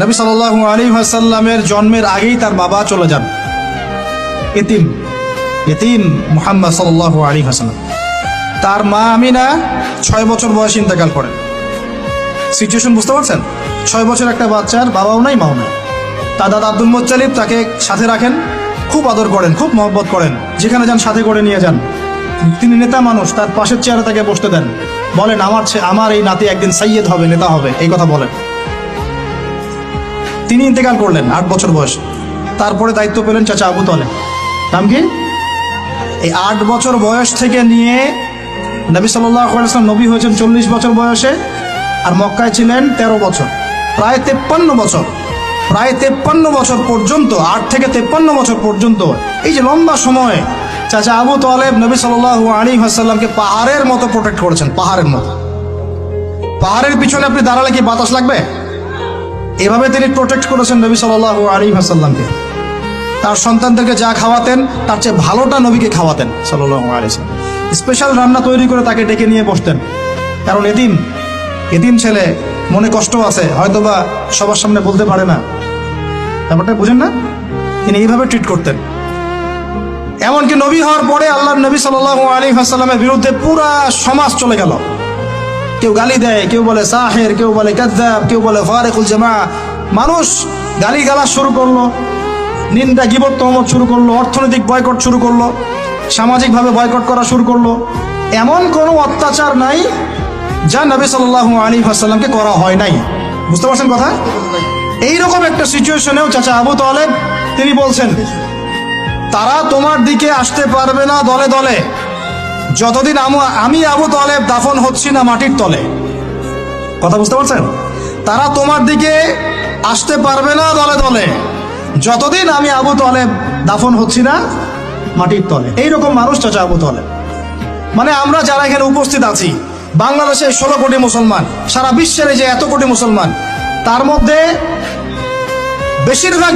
নবী সাল্লাল্লাহু আলাইহি ওয়াসাল্লামের জন্মের আগেই তার বাবা চলে যান, ইতিম মুহাম্মদ সাল্লাল্লাহু আলাইহি ওয়াসাল্লাম। তার মা আমিনা 6 বছর বয়সে ইন্তেকাল করেন। সিচুয়েশন বুঝতে পারছেন? 6 বছর একটা বাচ্চার বাবাও নাই মাও নাই। তার দাদা আব্দুল মুত্তালিব তাকে সাথে রাখেন, খুব আদর করেন, খুব মহব্বত করেন, যেখানে যান সাথে করে নিয়ে যান। তিনি নেতা মানুষ, তার পাশের চেয়ারে তাকে বসতে দেন, বলেন আমার এই নাতি একদিন সাইয়্যেদ হবে, নেতা হবে, এই কথা বলেন। তিনি ইন্তেকাল করলেন 8 বছর বয়সে। তারপরে দায়িত্ব পেলেন চাচা আবু তালেব। নাম কি? এই 8 বছর বয়স থেকে নিয়ে নবী সাল্লাল্লাহু আলাইহি ওয়াসাল্লাম নবী হয়েছেন 40 বছর বয়সে, আর মক্কায় ছিলেন 13 বছর, প্রায় 53 বছর। প্রায় 53 বছর পর্যন্ত, 8 থেকে 53 বছর পর্যন্ত, এই যে লম্বা সময় চাচা আবু তালেব নবী সাল্লাল্লাহু আলাইহি ওয়াসাল্লামকে পাহাড়ের মতো প্রোটেক্ট করেছেন, পাহাড়ের মতো। পাহাড়ের পিছনে আপনি দাঁড়ালে কি বাতাস লাগবে? এভাবে তিনি প্রোটেক্ট করেছেন নবী সাল্লাল্লাহু আলাইহি ওয়াসাল্লামকে। তার সন্তানদেরকে যা খাওয়াতেন তার চেয়ে ভালোটা নবীকে খাওয়াতেন সাল্লাল্লাহু আলাইহি ওয়াসাল্লাম। স্পেশাল রান্না তৈরি করে তাকে ডেকে নিয়ে বসতেন, কারণ এতিম ছেলে, মনে কষ্ট আছে, হয়তোবা সবার সামনে বলতে পারে না, ব্যাপারটা বুঝেন না? তিনি এইভাবে ট্রিট করতেন। এমনকি নবী হওয়ার পরে আল্লাহর নবী সাল্লাল্লাহু আলাইহি ওয়াসাল্লামের বিরুদ্ধে পুরা সমাজ চলে গেল। কেউ গালি দেয়, কেউ বলে সাহের, কেউ বলে কাযযাব, কেউ বলে ফারিকুল জামা। মানুষ গালিগালাজ শুরু করলো, নিন্দা গীবত তহমত শুরু করলো, অর্থনৈতিক বয়কট শুরু করলো, সামাজিকভাবে বয়কট করা শুরু করলো। এমন কোনো অত্যাচার নাই যা নবী সাল্লাল্লাহু আলাইহি ওয়াসাল্লামকে করা হয় নাই। বুঝতে পারছেন কথা? এইরকম একটা সিচুয়েশনেও চাচা আবু তালেব তিনি বলছেন, তারা তোমার দিকে আসতে পারবে না দলে দলে যতদিন আমি আবু তালেব দাফন হচ্ছি না মাটির তলে। কথা বুঝতে পারছেন? তারা তোমার দিকে আসতে পারবে না দলে দলে যতদিন আমি আবু তালেব দাফন হচ্ছি না মাটির তলে। এইরকম মানুষ চাচা আবু তালেব। মানে আমরা যারা এখানে উপস্থিত আছি, বাংলাদেশে 16 কোটি মুসলমান, সারা বিশ্বের যে এত কোটি মুসলমান, তার মধ্যে বেশিরভাগ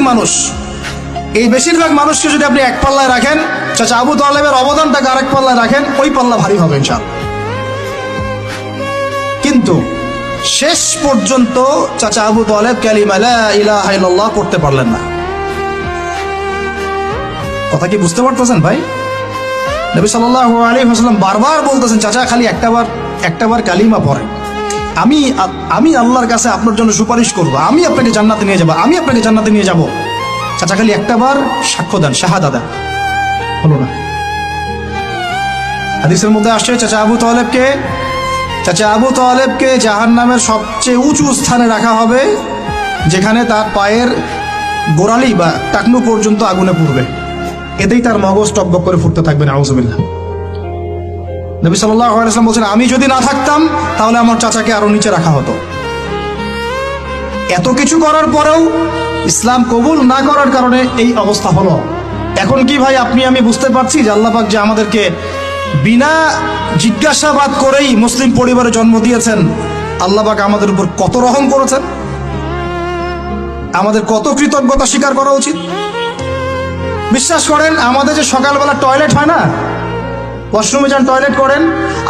মানুষকে যদি আপনি এক পাল্লায় রাখেন, চাচা আবু তালেবের অবদানটাকে আরেক পাল্লায় রাখেন, ওই পাল্লা ভারী হবে ইনশাআল্লাহ। কিন্তু শেষ পর্যন্ত চাচা আবু তালেব কালিমা লা ইলাহা ইল্লাল্লাহ পড়তে পারলেন না। কথা কি বুঝতে পারতেছেন ভাই? নবী সাল্লাল্লাহু আলাইহি ওয়াসাল্লাম বারবার বলতেছেন, চাচা খালি একটাবার কালিমা পড়েন, আমি আল্লাহর কাছে আপনার জন্য সুপারিশ করব, আমি আপনাকে জান্নাতে নিয়ে যাব, চাচা খালি একটাবার সাক্ষ্য দেন, শাহাদা দেন। হলো না। হাদিসের মধ্যে আসছে চাচা আবু তালেবকে জাহান্নামের সবচেয়ে উঁচু স্থানে রাখা হবে, যেখানে তার পায়ের গোড়ালি বা টাকনু পর্যন্ত আগুনে পুড়বে, এতেই তার মগজ টকবক করে ফুটতে থাকবে। নাউযুবিল্লাহ। নবী সাল্লাল্লাহু আলাইহি ওয়াসাল্লাম বলেছেন, আমি যদি না থাকতাম তাহলে আমার চাচাকে আরো নিচে রাখা হতো। এত কিছু করার পরেও ইসলাম কবুল না করার কারণে এই অবস্থা হলো। এখন কি ভাই আমি বুঝতে পারছি যে আল্লাহ পাক যে আমাদেরকে বিনা জিজ্ঞাসাবাদ করেই মুসলিম পরিবারে জন্ম দিয়েছেন, আল্লাহ পাক আমাদের উপর কত রহম করেছেন, আমাদের কত কৃতজ্ঞতা স্বীকার করা উচিত। বিশ্বাস করেন, আমাদের যে সকালবেলা টয়লেট হয় না, ওয়াশরুমে যান টয়লেট করেন,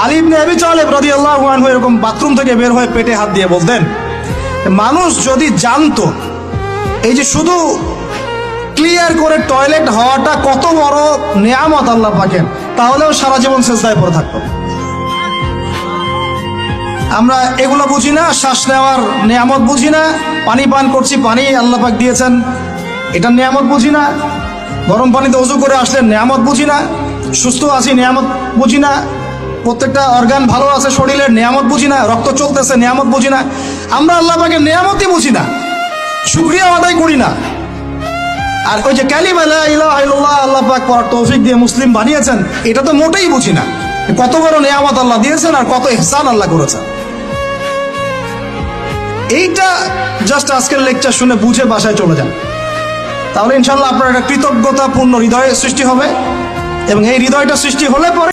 আলী ইবনে আবি তালেব রাদিয়াল্লাহু আনহু এরকম বাথরুম থেকে বের হয়ে পেটে হাত দিয়ে বলতেন, মানুষ যদি জানতো এই যে শুধু ক্লিয়ার করে টয়লেট হওয়াটা কত বড় নেয়ামত আল্লাহ পাকের, তাহলেও সারা জীবন সেজদায় পড়ে থাকতো। আমরা এগুলো বুঝি না, শ্বাস নেওয়ার নেয়ামত বুঝি না, পানি পান করছি, পানি আল্লাহ পাক দিয়েছেন, এটা নেয়ামত বুঝি না, গরম পানিতে ওযু করে আসলে নেয়ামত বুঝি না, সুস্থ আছি নেয়ামত বুঝি না, প্রত্যেকটা অর্গান ভালো আছে শরীরের নেয়ামত বুঝি না, রক্ত চলতেছে নেয়ামত বুঝি না। আমরা আল্লাহ পাকের নেয়ামতই বুঝি না, শুকরিয়া আদায় করি না। আর ওই যে কালিমা লা ইলাহা ইল্লাল্লাহ আল্লাহ পাক পড়ার তৌফিক দিয়ে মুসলিম বানিয়েছেন, এটা তো মোটেই বুঝি না। কত বড় নেয়ামত আল্লাহ দিয়েছেন আর কত ইহসান আল্লাহ করেছেন। এইটা জাস্ট আজকের লেকচার শুনে বুঝে বাসায় চলে যান, তাহলে ইনশাআল্লাহ আপনার একটা কৃতজ্ঞতাপূর্ণ হৃদয় সৃষ্টি হবে, এবং এই হৃদয়টা সৃষ্টি হলে পরে